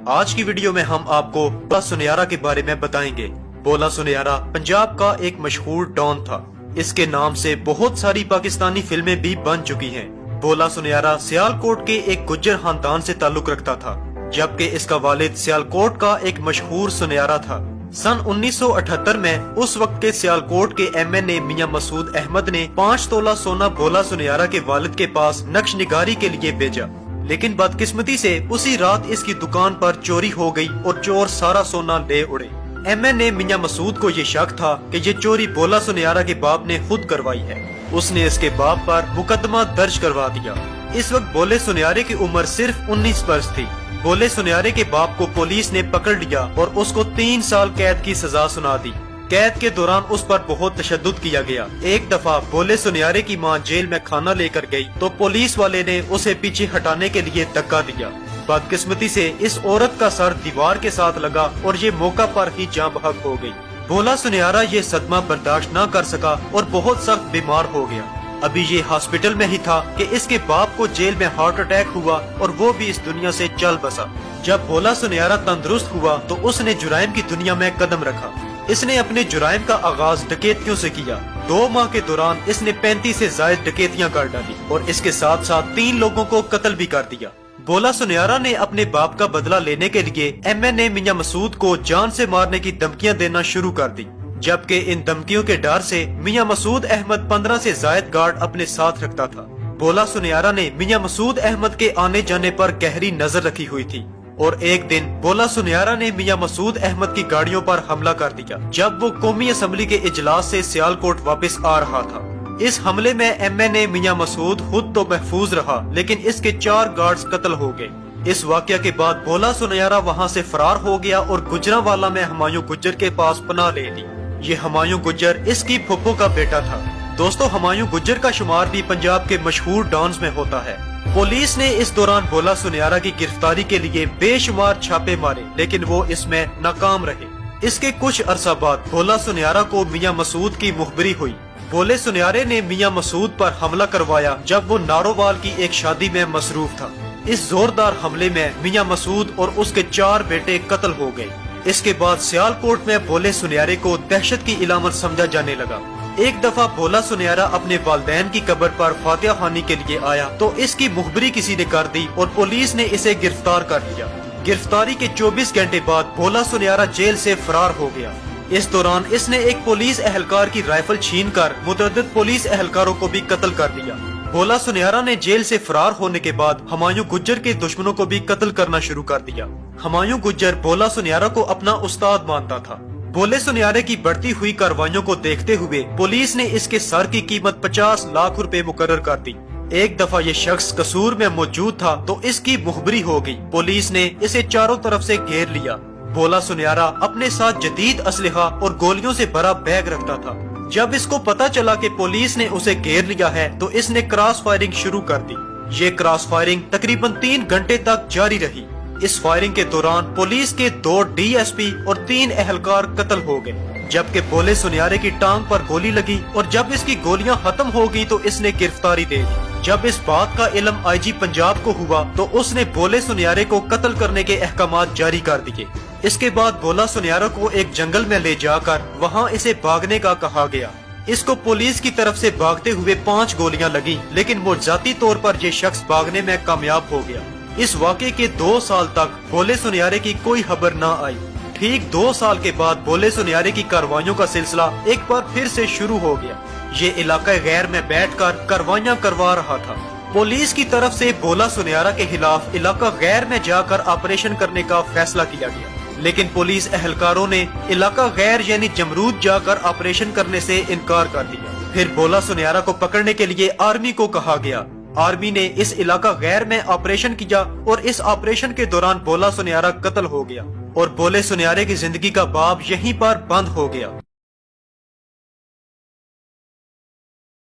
آج کی ویڈیو میں ہم آپ کو بولا سنیارا کے بارے میں بتائیں گے۔ بولا سنیارا پنجاب کا ایک مشہور ڈان تھا۔ اس کے نام سے بہت ساری پاکستانی فلمیں بھی بن چکی ہیں۔ بولا سنیارا سیالکوٹ کے ایک گجر خاندان سے تعلق رکھتا تھا، جبکہ اس کا والد سیالکوٹ کا ایک مشہور سنیارا تھا۔ سن 1978 میں اس وقت کے سیالکوٹ کے ایم این اے میاں مسعود احمد نے 5 تولہ سونا بولا سنیارا کے والد کے پاس نقش نگاری کے لیے بھیجا، لیکن بدقسمتی سے اسی رات اس کی دکان پر چوری ہو گئی اور چور سارا سونا لے اڑے۔ ایم این اے میاں مسعود کو یہ شک تھا کہ یہ چوری بولا سنیارا کے باپ نے خود کروائی ہے۔ اس نے اس کے باپ پر مقدمہ درج کروا دیا۔ اس وقت بولے سنیارے کی عمر صرف 19 برس تھی۔ بولے سنیارے کے باپ کو پولیس نے پکڑ لیا اور اس کو 3 سال قید کی سزا سنا دی۔ قید کے دوران اس پر بہت تشدد کیا گیا۔ ایک دفعہ بولے سنیارے کی ماں جیل میں کھانا لے کر گئی تو پولیس والے نے اسے پیچھے ہٹانے کے لیے دھکا دیا۔ بدقسمتی سے اس عورت کا سر دیوار کے ساتھ لگا اور یہ موقع پر ہی جاں بحق ہو گئی۔ بولا سنیارا یہ صدمہ برداشت نہ کر سکا اور بہت سخت بیمار ہو گیا۔ ابھی یہ ہاسپٹل میں ہی تھا کہ اس کے باپ کو جیل میں ہارٹ اٹیک ہوا اور وہ بھی اس دنیا سے چل بسا۔ جب بولا سنیارا تندرست ہوا تو اس نے جرائم کی دنیا میں قدم رکھا۔ اس نے اپنے جرائم کا آغاز ڈکیتیوں سے کیا۔ 2 ماہ کے دوران اس نے 35 سے زائد ڈکیتیاں کر ڈالی اور اس کے ساتھ ساتھ 3 لوگوں کو قتل بھی کر دیا۔ بولا سنیارا نے اپنے باپ کا بدلہ لینے کے لیے ایم این اے میاں مسعود کو جان سے مارنے کی دھمکیاں دینا شروع کر دی، جبکہ ان دھمکیوں کے ڈر سے میاں مسعود احمد 15 سے زائد گارڈ اپنے ساتھ رکھتا تھا۔ بولا سنیارا نے میاں مسعود احمد کے آنے جانے پر گہری نظر رکھی ہوئی تھی اور ایک دن بولا سنیارا نے میاں مسعود احمد کی گاڑیوں پر حملہ کر دیا جب وہ قومی اسمبلی کے اجلاس سے سیالکوٹ واپس آ رہا تھا۔ اس حملے میں ایم این اے میاں مسعود خود تو محفوظ رہا، لیکن اس کے 4 گارڈز قتل ہو گئے۔ اس واقعہ کے بعد بولا سنیارا وہاں سے فرار ہو گیا اور گجرانوالہ میں ہمایوں گجر کے پاس پناہ لے لی۔ یہ ہمایوں گجر اس کی پھپھو کا بیٹا تھا۔ دوستو، ہمایوں گجر کا شمار بھی پنجاب کے مشہور ڈانز میں ہوتا ہے۔ پولیس نے اس دوران بولا سنیارا کی گرفتاری کے لیے بے شمار چھاپے مارے، لیکن وہ اس میں ناکام رہے۔ اس کے کچھ عرصہ بعد بولا سنیارا کو میاں مسعود کی مخبری ہوئی۔ بولے سنیارے نے میاں مسعود پر حملہ کروایا جب وہ نارووال کی ایک شادی میں مصروف تھا۔ اس زوردار حملے میں میاں مسعود اور اس کے 4 بیٹے قتل ہو گئے۔ اس کے بعد سیالکوٹ میں بولے سنیارے کو دہشت کی علامت سمجھا جانے لگا۔ ایک دفعہ بولا سنیارا اپنے والدین کی قبر پر فاتحہ خوانی کے لیے آیا تو اس کی مخبری کسی نے کر دی اور پولیس نے اسے گرفتار کر لیا۔ گرفتاری کے 24 گھنٹے بعد بولا سنیارا جیل سے فرار ہو گیا۔ اس دوران اس نے ایک پولیس اہلکار کی رائفل چھین کر متعدد پولیس اہلکاروں کو بھی قتل کر دیا۔ بولا سنیارا نے جیل سے فرار ہونے کے بعد ہمایوں گجر کے دشمنوں کو بھی قتل کرنا شروع کر دیا۔ ہمایوں گجر بولا سنیارا کو اپنا استاد مانتا تھا۔ بولے سنیارے کی بڑھتی ہوئی کارروائیوں کو دیکھتے ہوئے پولیس نے اس کے سر کی قیمت 50 لاکھ روپے مقرر کر دی۔ ایک دفعہ یہ شخص قصور میں موجود تھا تو اس کی مخبری ہو گئی۔ پولیس نے اسے چاروں طرف سے گھیر لیا۔ بولا سنیارا اپنے ساتھ جدید اسلحہ اور گولیوں سے بھرا بیگ رکھتا تھا۔ جب اس کو پتا چلا کہ پولیس نے اسے گھیر لیا ہے تو اس نے کراس فائرنگ شروع کر دی۔ یہ کراس فائرنگ تقریباً 3 گھنٹے تک جاری رہی۔ اس فائرنگ کے دوران پولیس کے 2 ڈی ایس پی اور 3 اہلکار قتل ہو گئے، جبکہ بولے سنیارے کی ٹانگ پر گولی لگی اور جب اس کی گولیاں ختم ہو گئی تو اس نے گرفتاری دے دی۔ جب اس بات کا علم آئی جی پنجاب کو ہوا تو اس نے بولے سنیارے کو قتل کرنے کے احکامات جاری کر دیے۔ اس کے بعد بولا سنیارا کو ایک جنگل میں لے جا کر وہاں اسے بھاگنے کا کہا گیا۔ اس کو پولیس کی طرف سے بھاگتے ہوئے 5 گولیاں لگیں، لیکن وہ ذاتی طور پر یہ شخص بھاگنے میں کامیاب ہو گیا۔ اس واقعے کے 2 سال تک بولے سنیارے کی کوئی خبر نہ آئی۔ ٹھیک 2 سال کے بعد بولے سنیارے کی کارروائیوں کا سلسلہ ایک بار پھر سے شروع ہو گیا۔ یہ علاقہ غیر میں بیٹھ کر کارروائیاں کروا رہا تھا۔ پولیس کی طرف سے بولا سنیارا کے خلاف علاقہ غیر میں جا کر آپریشن کرنے کا فیصلہ کیا گیا، لیکن پولیس اہلکاروں نے علاقہ غیر یعنی جمرود جا کر آپریشن کرنے سے انکار کر دیا۔ پھر بولا سنیارا کو پکڑنے کے لیے آرمی کو کہا گیا۔ آرمی نے اس علاقہ غیر میں آپریشن کیا اور اس آپریشن کے دوران بولا سنیارا قتل ہو گیا اور بولے سنیارے کی زندگی کا باب یہیں پر بند ہو گیا۔